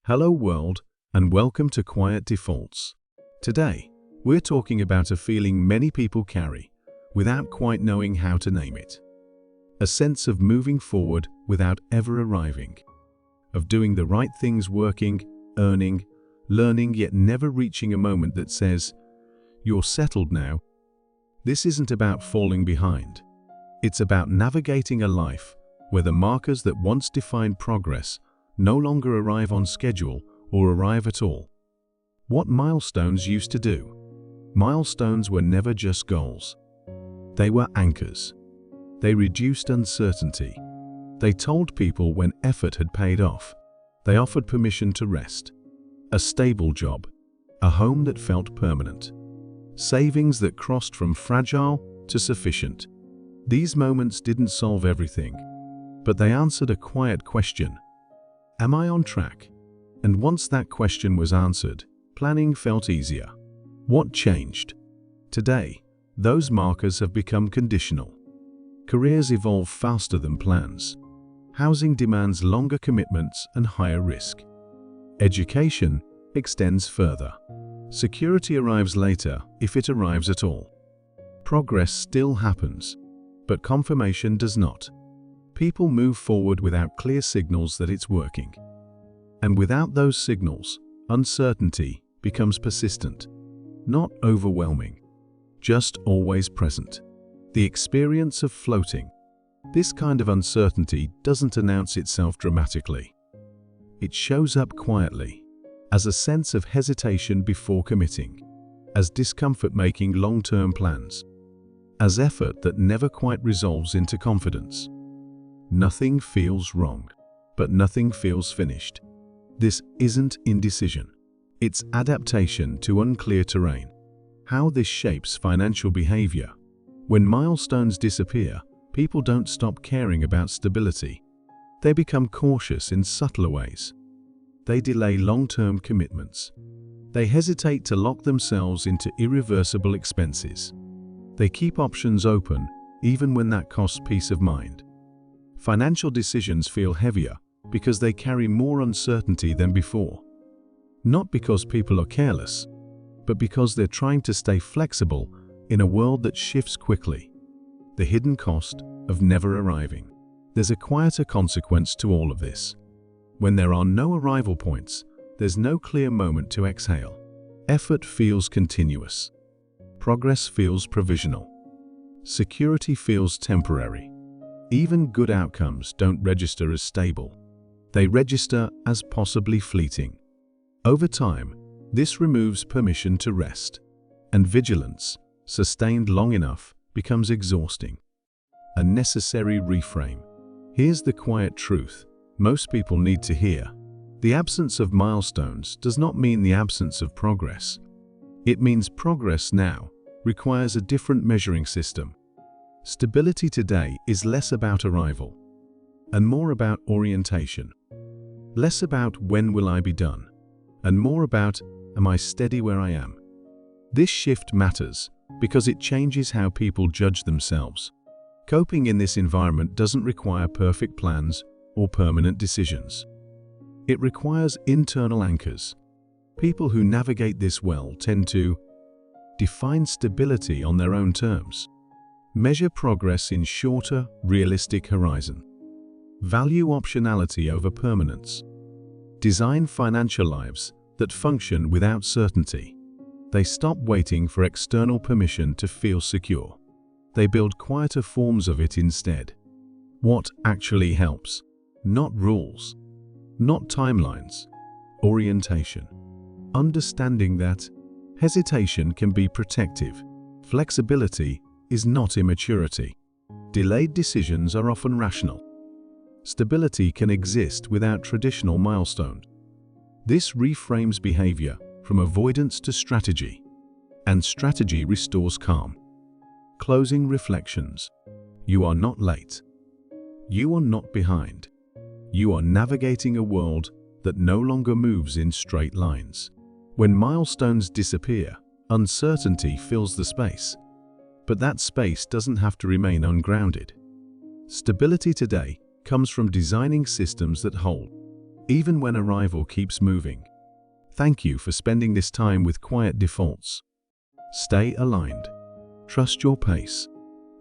Hello world, and welcome to Quiet Defaults. Today, we're talking about a feeling many people carry without quite knowing how to name it. A sense of moving forward without ever arriving. Of doing the right things, working, earning, learning, yet never reaching a moment that says, "You're settled now." This isn't about falling behind. It's about navigating a life where the markers that once defined progress no longer arrive on schedule or arrive at all. What milestones used to do? Milestones were never just goals. They were anchors. They reduced uncertainty. They told people when effort had paid off. They offered permission to rest. A stable job. A home that felt permanent. Savings that crossed from fragile to sufficient. These moments didn't solve everything, but they answered a quiet question. Am I on track? And once that question was answered, planning felt easier. What changed? Today, those markers have become conditional. Careers evolve faster than plans. Housing demands longer commitments and higher risk. Education extends further. Security arrives later, if it arrives at all. Progress still happens, but confirmation does not. People move forward without clear signals that it's working. And without those signals, uncertainty becomes persistent. Not overwhelming, just always present. The experience of floating. This kind of uncertainty doesn't announce itself dramatically. It shows up quietly, as a sense of hesitation before committing, as discomfort making long-term plans, as effort that never quite resolves into confidence. Nothing feels wrong, but nothing feels finished. This isn't indecision. It's adaptation to unclear terrain. How this shapes financial behavior. When milestones disappear, people don't stop caring about stability. They become cautious in subtler ways. They delay long-term commitments. They hesitate to lock themselves into irreversible expenses. They keep options open, even when that costs peace of mind. Financial decisions feel heavier because they carry more uncertainty than before. Not because people are careless, but because they're trying to stay flexible in a world that shifts quickly. The hidden cost of never arriving. There's a quieter consequence to all of this. When there are no arrival points, there's no clear moment to exhale. Effort feels continuous. Progress feels provisional. Security feels temporary. Even good outcomes don't register as stable. They register as possibly fleeting. Over time, this removes permission to rest, and vigilance, sustained long enough, becomes exhausting. A necessary reframe. Here's the quiet truth most people need to hear. The absence of milestones does not mean the absence of progress. It means progress now requires a different measuring system. Stability today is less about arrival and more about orientation. Less about when will I be done and more about am I steady where I am. This shift matters because it changes how people judge themselves. Coping in this environment doesn't require perfect plans or permanent decisions. It requires internal anchors. People who navigate this well tend to define stability on their own terms. Measure progress in shorter, realistic horizon. Value optionality over permanence. Design financial lives that function without certainty. They stop waiting for external permission to feel secure. They build quieter forms of it instead. What actually helps? Not rules, not timelines, orientation. Understanding that hesitation can be protective. Flexibility is not immaturity. Delayed decisions are often rational. Stability can exist without traditional milestones. This reframes behavior from avoidance to strategy, and strategy restores calm. Closing reflections. You are not late. You are not behind. You are navigating a world that no longer moves in straight lines. When milestones disappear, uncertainty fills the space. But that space doesn't have to remain ungrounded. Stability today comes from designing systems that hold, even when arrival keeps moving. Thank you for spending this time with Quiet Defaults. Stay aligned, trust your pace,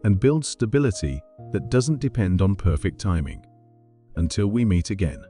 and build stability that doesn't depend on perfect timing. Until we meet again.